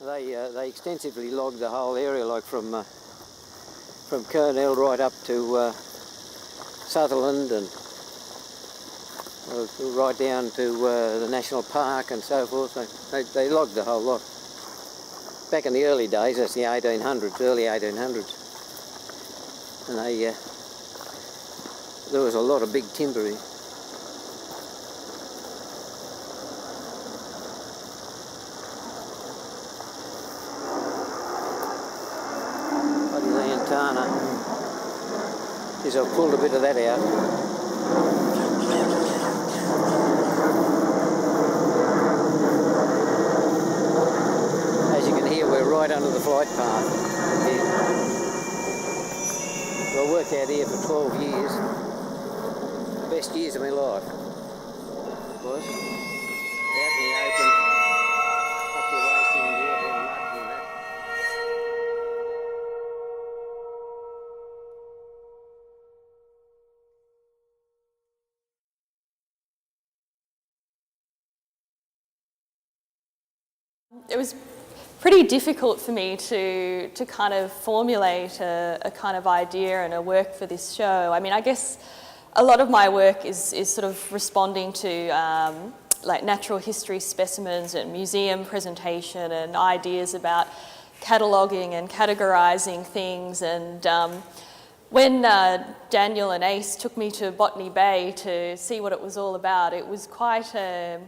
They extensively logged the whole area, like from Kernell right up to Sutherland and right down to the National Park and so forth. They logged the whole lot. Back in the early days, that's the 1800s, early 1800s. And there was a lot of big timber here. Bloody lantana. Geez, I've pulled a bit of that out. Right under the flight path here. So I worked out here for 12 years. The best years of my life was out in the open, up to waist in water and mud and that. It was pretty difficult for me to kind of formulate a kind of idea and a work for this show. I mean, I guess a lot of my work is sort of responding to like natural history specimens and museum presentation and ideas about cataloguing and categorising things. And when Daniel and Ace took me to Botany Bay to see what it was all about, it was quite a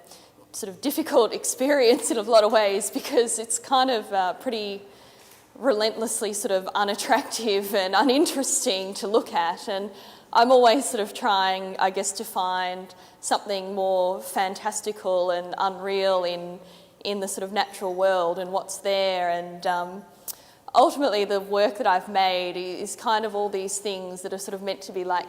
sort of difficult experience in a lot of ways, because it's kind of pretty relentlessly sort of unattractive and uninteresting to look at, and I'm always sort of trying, I guess, to find something more fantastical and unreal in the sort of natural world and what's there. And ultimately the work that I've made is kind of all these things that are sort of meant to be like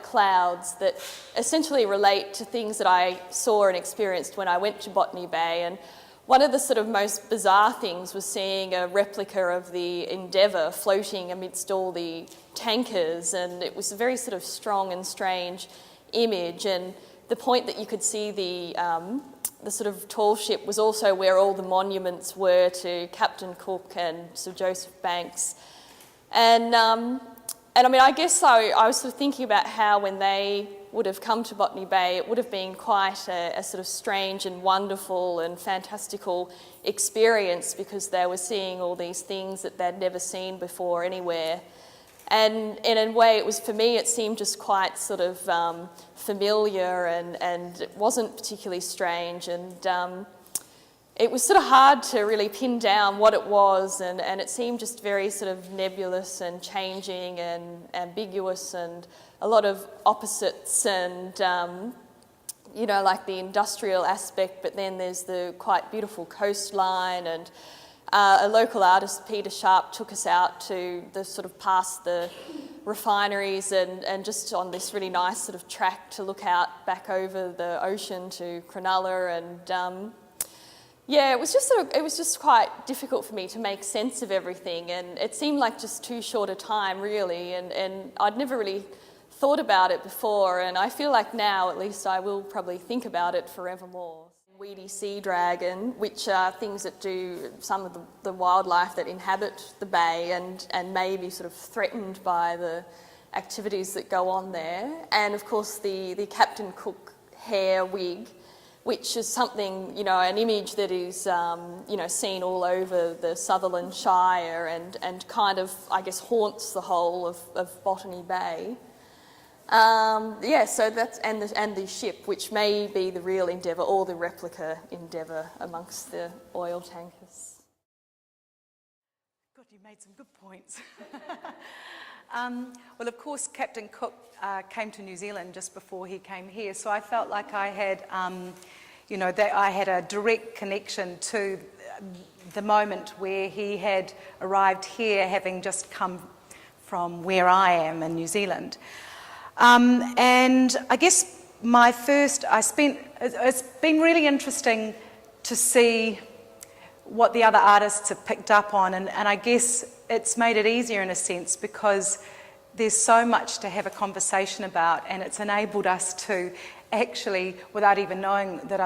clouds that essentially relate to things that I saw and experienced when I went to Botany Bay. And one of the sort of most bizarre things was seeing a replica of the Endeavour floating amidst all the tankers, and it was a very sort of strong and strange image. And the point that you could see the sort of tall ship was also where all the monuments were to Captain Cook and Sir Joseph Banks. And I mean, I guess I was sort of thinking about how when they would have come to Botany Bay, it would have been quite a sort of strange and wonderful and fantastical experience, because they were seeing all these things that they'd never seen before anywhere. And in a way, it was, for me, it seemed just quite sort of familiar, and it wasn't particularly strange. And it was sort of hard to really pin down what it was, and it seemed just very sort of nebulous and changing and ambiguous, and a lot of opposites, and you know, like the industrial aspect, but then there's the quite beautiful coastline. And a local artist, Peter Sharp, took us out to the sort of past the refineries and just on this really nice sort of track to look out back over the ocean to Cronulla. And yeah, it was just quite difficult for me to make sense of everything, and it seemed like just too short a time, really, and I'd never really thought about it before, and I feel like now at least I will probably think about it forevermore. Weedy sea dragon, which are things that do some of the wildlife that inhabit the bay and may be sort of threatened by the activities that go on there. And of course the Captain Cook hair wig, which is something, you know, an image that is, you know, seen all over the Sutherland Shire and kind of, I guess, haunts the whole of Botany Bay. Yeah, so that's, and the ship, which may be the real Endeavour or the replica Endeavour amongst the oil tankers. God, you made some good points. Well, of course, Captain Cook came to New Zealand just before he came here, so I felt like I had, you know, that I had a direct connection to the moment where he had arrived here, having just come from where I am in New Zealand. And I guess it's been really interesting to see what the other artists have picked up on, and I guess it's made it easier in a sense, because there's so much to have a conversation about, and it's enabled us to actually, without even knowing that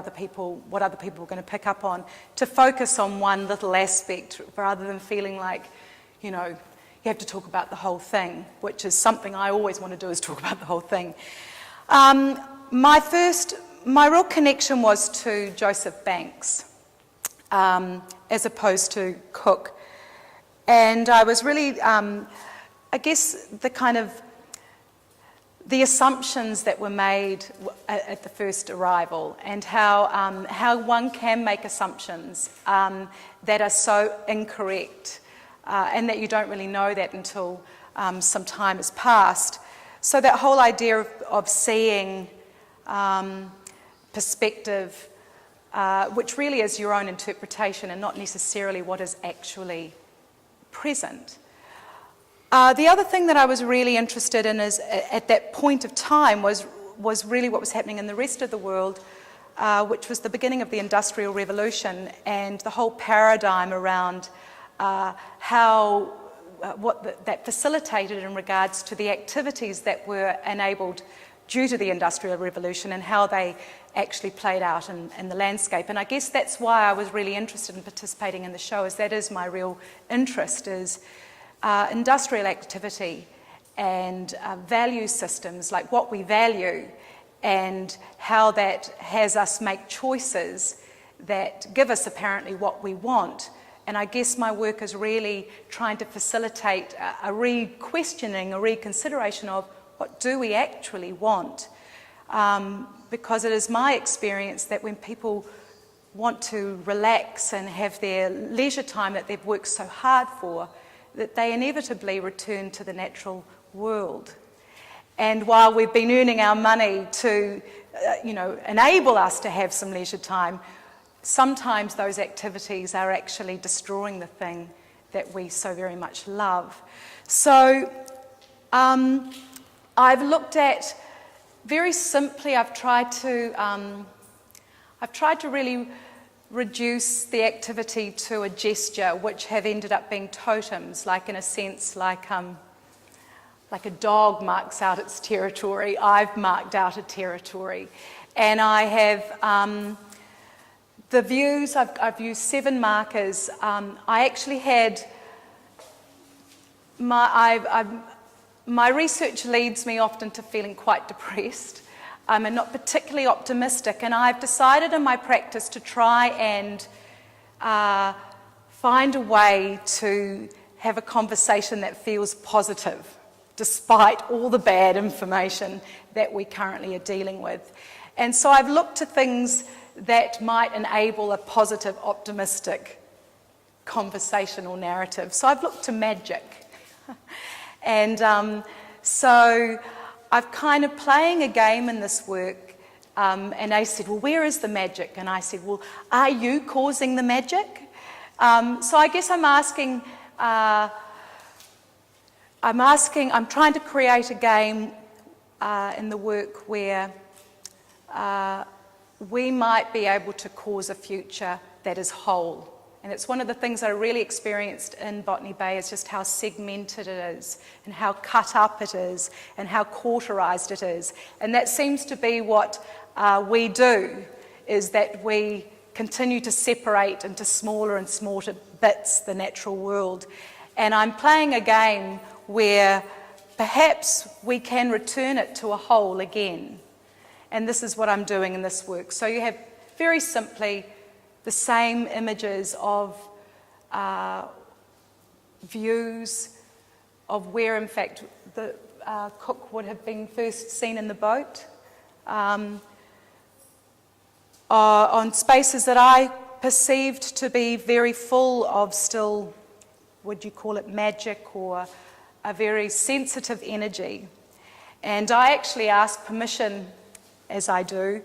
what other people are going to pick up on, to focus on one little aspect rather than feeling like, you know, you have to talk about the whole thing, which is something I always want to do, is talk about the whole thing. My real connection was to Joseph Banks, as opposed to Cook. And I was really, I guess, the assumptions that were made at the first arrival, and how one can make assumptions that are so incorrect, and that you don't really know that until some time has passed. So that whole idea of seeing perspective, which really is your own interpretation and not necessarily what is actually present. The other thing that I was really interested in is, at that point of time, was really what was happening in the rest of the world, which was the beginning of the Industrial Revolution and the whole paradigm around that facilitated in regards to the activities that were enabled due to the Industrial Revolution and how they actually played out in the landscape. And I guess that's why I was really interested in participating in the show, as that is my real interest, is industrial activity and value systems, like what we value and how that has us make choices that give us apparently what we want. And I guess my work is really trying to facilitate a re-questioning, a reconsideration of what do we actually want. Because it is my experience that when people want to relax and have their leisure time that they've worked so hard for, that they inevitably return to the natural world. And while we've been earning our money to, enable us to have some leisure time, sometimes those activities are actually destroying the thing that we so very much love. So I've looked at, very simply, I've tried to really reduce the activity to a gesture, which have ended up being totems, like in a sense, like a dog marks out its territory. I've marked out a territory, and I have the views. I've used 7 markers. I actually had my research leads me often to feeling quite depressed. And not particularly optimistic, and I've decided in my practice to try and find a way to have a conversation that feels positive, despite all the bad information that we currently are dealing with. And so I've looked to things that might enable a positive, optimistic conversational narrative. So I've looked to magic. And so I've kind of playing a game in this work, and they said, well, where is the magic? And I said, well, are you causing the magic? So I guess I'm trying to create a game in the work where we might be able to cause a future that is whole. And it's one of the things I really experienced in Botany Bay, is just how segmented it is and how cut up it is and how cauterized it is. And that seems to be what we do, is that we continue to separate into smaller and smaller bits the natural world. And I'm playing a game where perhaps we can return it to a whole again. And this is what I'm doing in this work. So you have, very simply, the same images of views of where, in fact, the Cook would have been first seen in the boat, on spaces that I perceived to be very full of still, would you call it magic, or a very sensitive energy. And I actually asked permission, as I do,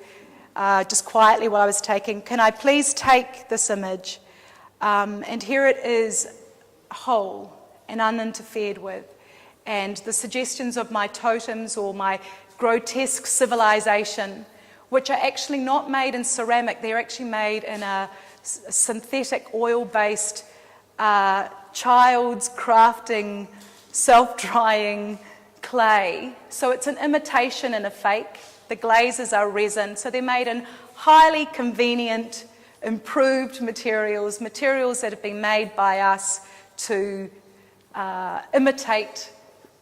just quietly while I was taking, can I please take this image? And here it is, whole and uninterfered with. And the suggestions of my totems or my grotesque civilization, which are actually not made in ceramic, they're actually made in a synthetic oil-based child's crafting, self-drying clay. So it's an imitation and a fake. The glazes are resin, so they're made in highly convenient, improved materials that have been made by us to imitate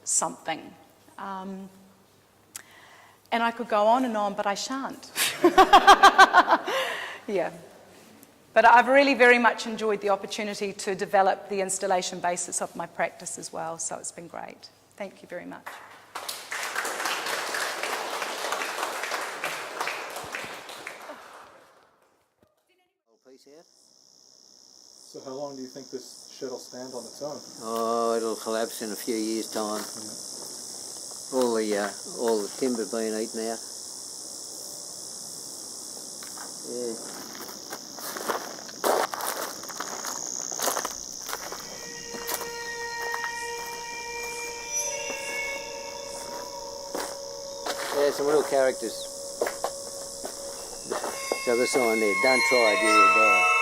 something. And I could go on, but I shan't. Yeah. But I've really very much enjoyed the opportunity to develop the installation basis of my practice as well, so it's been great. Thank you very much. So how long do you think this shed will stand on its own? Oh, it'll collapse in a few years' time. All the timber being eaten out. Yeah. Yeah, some real characters. So the sign there, don't try it, you will die.